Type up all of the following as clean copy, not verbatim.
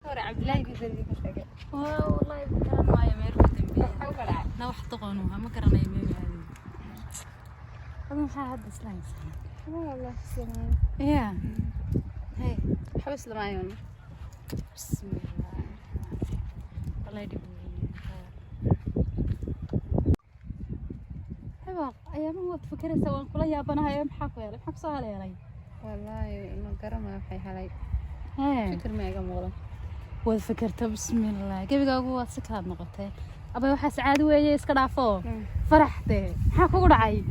هور عبد الله يقدر يقول والله كان معايا مير بدنبي أنا واحد طقنوها ما كرنا يمين هذه هذا محاد إسلام والله سلام يا هاي حبس لما يوم بسم الله الله يديم حبا أيام هو تفكر سواء كل يابنا هاي محاكوا يلا محاك سؤال يا لي والله ما قرم ما في حالي فكر ما يقام والله وفكرت بسم الله قبل قاعد سكرات نقطة أبى وحس عاد ويا يسكر فوق فرحته حاكوا قرعي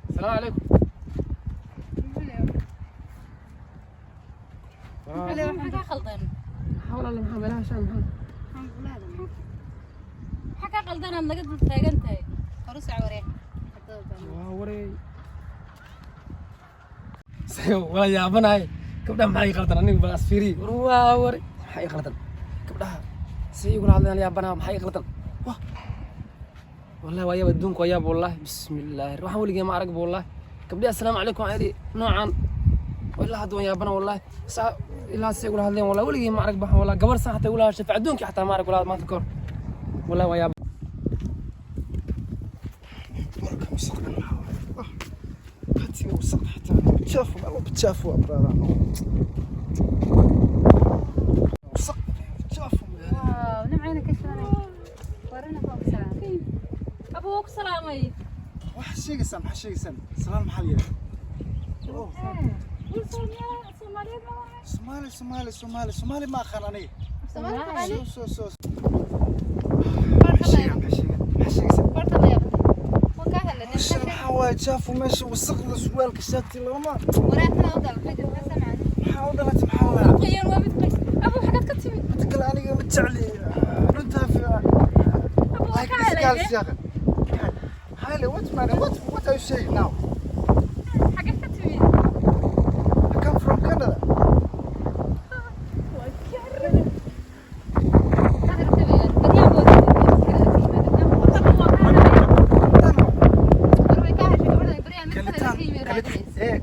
السلام عليكم. حكا خلطان حول الله محمد لا شان حكا خلطان أنا قد تاجنتي خرس عوري وري سيو ولا يا بناي كبدا maxay qaldan aniga bal asfiri waa wari maxay qaldan gabdhaha si ugu hadlaan ya bana maxay qaldan wah wallahi waa adduunku waa wallahi bismillaah waxaan waligeey ma arag wallahi gabdhaha assalaamu calaykum ayri noocan wallahi hadda ya bana wallahi ilaa si ugu hadlaan wallahi waligeey ma arag baxan wallahi gabar saxta ugu laashay adduunki xataa ma arag wallahi maanta kor wallahi waa بتشافوا أبرار وسق بتشافوا واو نم عينك إيش أنا ورينا فوق سلام أبوك سلامي وحشيق سام سلام محلية سومالي ما خلاني سو حشيق حواي شافوا ماشي وسق سوال كشاتي لما وراتنا وضل فكر سمعنا حاولنا تمحلها غير وابد أبو حاجات كتير بتقول أنا متعلي ننتهي في أبو هاي هاي what are you saying now حاجات كتير I come from Canada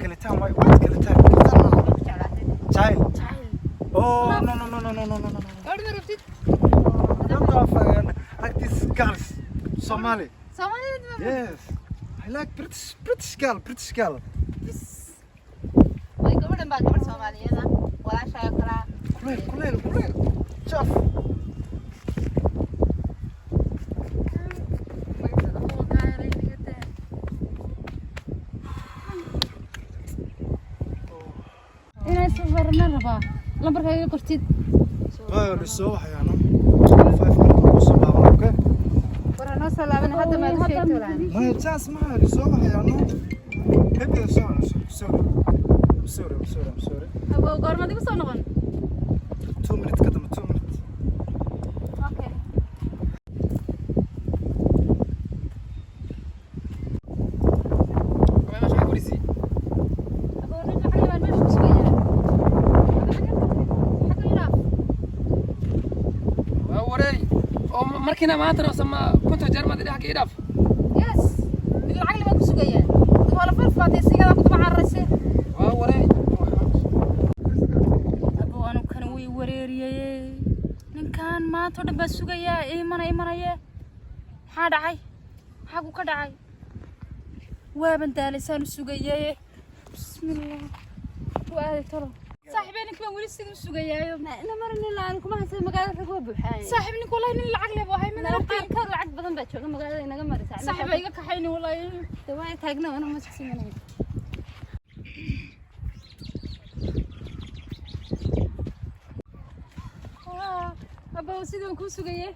كلتان واي وات كلتان child oh no don't have like these girls Somali yes I like British girl way gabadhan baa gabadh Soomaaliyeed walaashay kala kuleel chaf نربا لمبر هاي قرتي لسه حيانا 5 minutes وصباح اوكي ورنا سلامنا حتى ما دشيت ولا ما جاس ما لسه حيانا هيك سوري أبو قرما دي بسوا نغن 2 minutes قدام 2 minutes أوكي ما مش حقوليسي أبو نرجع حليب المشي شوية وري markina maanta noo sama kunta jarmad dhaq idaf يس العقل ما كسوقيا ولا فرفاتي سيجا كنت معرسه waa waray أبو أنا كان وي وريري نكان ما تود بسوقيا إيمانية حادعي حاجو كدعي وابن دالسان سوقيا بسم الله وآله ترى صاحبينك ما ولي سيجا سوقيا أنا مرني لا أنا كم حسب مقالة حقوق بحاجة صاحبني والله إن العقل يبغى هاي من أنا كان العقد بدن بتشوف مقالة إنك مرة ساعة صاحبي يقولك حيني والله تواي تاجنا وأنا ما تسمعني أبو سيدو كوسوجيه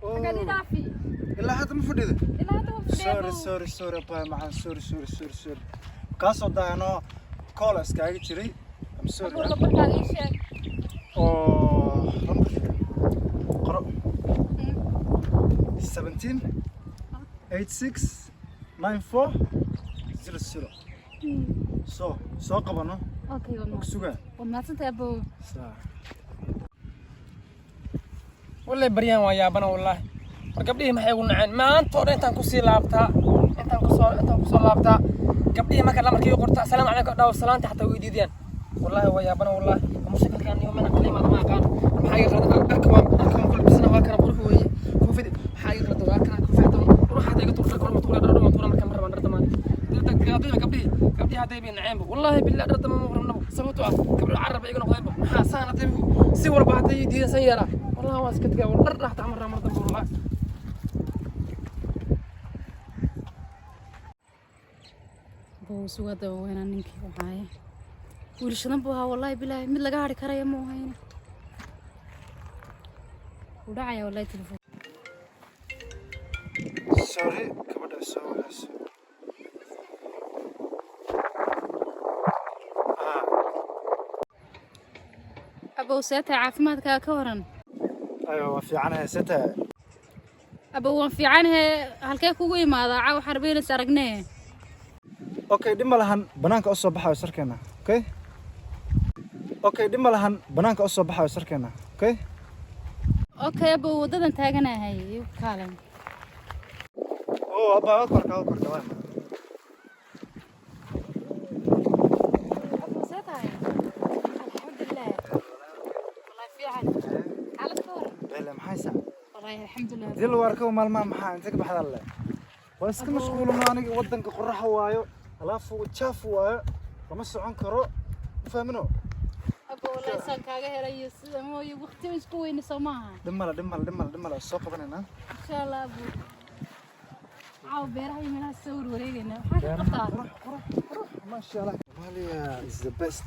قاعد يدافي إلا هذا مفردة إلا هذا سوري باي معان سوري كاسو داينو كولاس كاي جري I'm sorry والله بركان إيشك قرأ 17 86 94 00 سو قبنا أوكي والله سوغا والله أنت أبو والله بريان waa yaabana wallahi mar gabdhihii maxay ugu naceen maanta oo intaan ku sii laabtaa intaan kusoo laabtaa gabdhihii marka lamarkii qorta assalaamu calaykum dhaw salaanta xataa way diideen wallahi waa yaabana wallahi mushakilkan iyo mana qalima ma aqaan maxaa iga qaldan arkaba kul bisna waa kana qurux weeye koofid maxaa iga qaldan waa kana koofid ruuxa iga turta korma tuula dharo ma tuula marka marba dhartama gabdhihii haday bi naceen wallahi billaah dhartama ma qornabo sababtoo ah gabdho carab iga noqdeen maxaa saanatay si walba haday diidan san yara wallahi waa iska tagaa dhar dhaxta marra marda wallahi بوسوده وين نينكي وحايه wiilshadan buu ahaa wallahi bilaahi mid laga hari karayo ma ahayn u dhacaya wallahi telefoon sorry gabadha soo walaashay abo seeta caafimaadka ka waran ayo waa fiicanahay seta abo waan fiicanahay halkee kugu imaadaa caaw xarbeynaysa aragnee okay dhima lahan banaanka u soo baxayo sarkeena okay dhima lahan banaanka u soo baxayo sarkeena okay abo wadadan taaganahay kaalan oo abaa korka waa seeta alxamdulillah wallahi fiican xaalad ka waran bale maxaysa wallahi alxamdulillah dil warka maalma maxaa inta ka baxda alle waa iska mashquulno aniga wadanka qoraxa waayo alaafu jaaf waayo lama socon karo fahmino abo wallahi san kaaga helayo sida mooyo waqti isku weyn Soomaha dhimala soo qabanayna insha Allah abo caaw beeraha meelaha soo wareegayna waxa qabtaa ma sha Allah Somalia is the best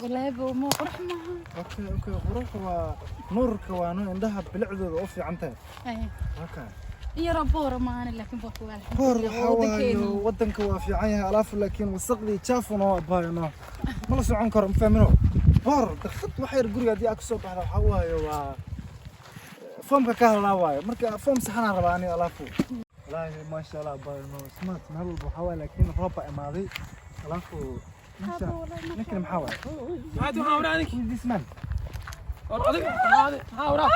wallahi abo ma qurux maaha okay qurux waa nuurka waa indhaha bilicdooda oo fiican tahay okay يا ربورة ما أنا لكن بقول بور حواي ودنك وافي عيها ألاف لكن وصقلي شافنا باينا ما لسه عنكر مفهمينه بور دخلت وحير قرية دي أكسب على حواي و فم كهلا واي مركا فم سحنا رباني ألافو لا ما شاء الله باينا سمعت نهل بحواي لكن ربع ماضي ألافو نكلم محاول هاتوا هاورانك ديس مان هذا هاورا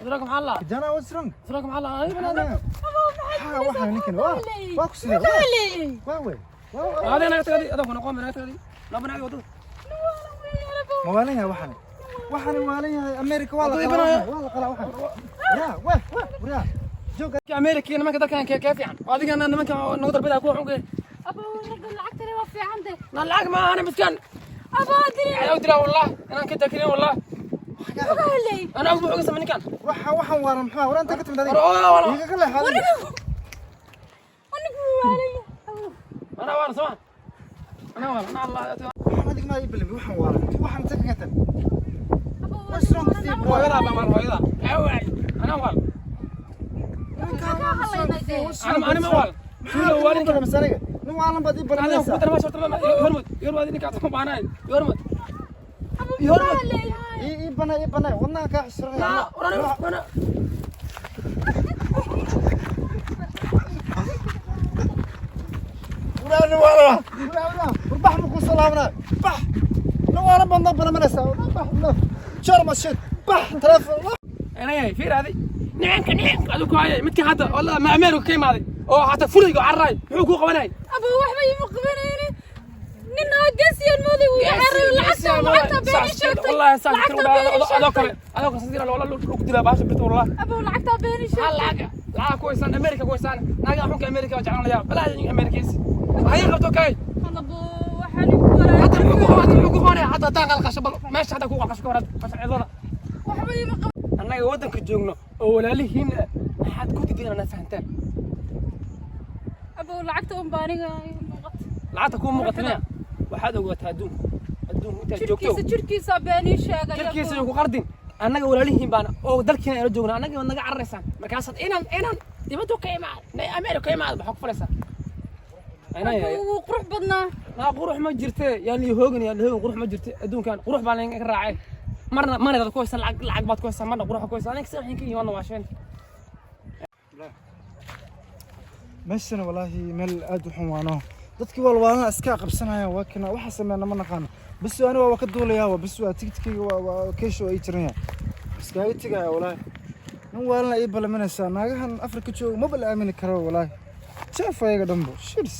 أدراكم حلا جانا وسرنج أدراكم حلا أي بلاد واحد نكلم واكسر واوي هذا أنا أتغدي أدراكم نقوم من أتغدي لا بنعي وضو مواليها وحنا مواليها أمريكا والله قلا وحنا يا ويا جوك أمريكا أنا ما كذا كان كيف يعني هذه أنا ما كان نقدر بدأ أكون حقي أبو نقدر العقد اللي وفي عندك لا العقد ما أنا مسكين أبو أدري أدري والله أنا كنت أكلين والله وقالي أنا أبغى أقسم مني كان وحن ورا محاور ولا أنت كنت مدري والله يقول لي هذا أنا ورا سمع أنا ورا أنا الله هذيك ما يبلي وحن ورا وحن تكتن أبو وشلون كثير هو يلا بمر هو يلا أنا ورا أنا ما ورا شو هو اللي كذا مسألة نو عالم بدي أنا بلي كنت ما شفت لما يرمد هذه نكاتكم معنا يرمد يبنا والله كحسر لا أنا ولا ربح مكو سلامنا بح نوارا بنضبنا منسا بح شرم الشت بح تلف أنا في هذه نعنك هذوك هاي متى هذا والله ما أميرو كيم هذه أو حتى فريق عراي حقوق قبناي أبو وحبة يمقبنيني ننا قاسي الماضي ويعرف العقد بيني شفت والله ساكت هذوك سنتين والله لو كنت لا باش بنت والله أبو العقد بيني شفت لا كويسان أمريكا كويسان ناقا حنك أمريكا وجعلنا يا بلا أمريكيس هاي قبتو كاي أبو وحني كورة حتى الحقوق هنا حتى تاقل خشب ماشي حتى حقوق خشب ورد فسعيدنا وحبة يمقبنيني أنا ودنك جوجنا ولا لي هنا حد كنت دينا أنا فهمتان أبو العقد أمبانيغا لا تكون مقتنع waxaad ogaataa adduunka inta joogto jirkiisa beeni sheegay jirkiisa ku qardin annaga walaalihiin baan oo dalkiina ay joogna annaga naga carraysan markaas inaan dibadda ka imaad nay Ameerika imaad waxa ku falaysan uu qurux badnaa la qurux ma jirtee yaani hoogin qurux ma jirtee adduunkan qurux baan laga raacay marna dad ku haysan lacag baad ku haysan marna qurux ku haysan aniga saxin ka yimaano waasheen مشينا والله مل أدوحهم وانه dadkii walwaalna iska qabsanayaan waa kana waxa sameeyna ma naqaan bas ana waa ka duulayaa bas waa tigtiga waa keesho ay jireen iska ay tigaya wallahi in waalna ay balmanaysa naagahan Afrika jooga ma bal aamin karo wallahi شاف ayaga dhanbo shirs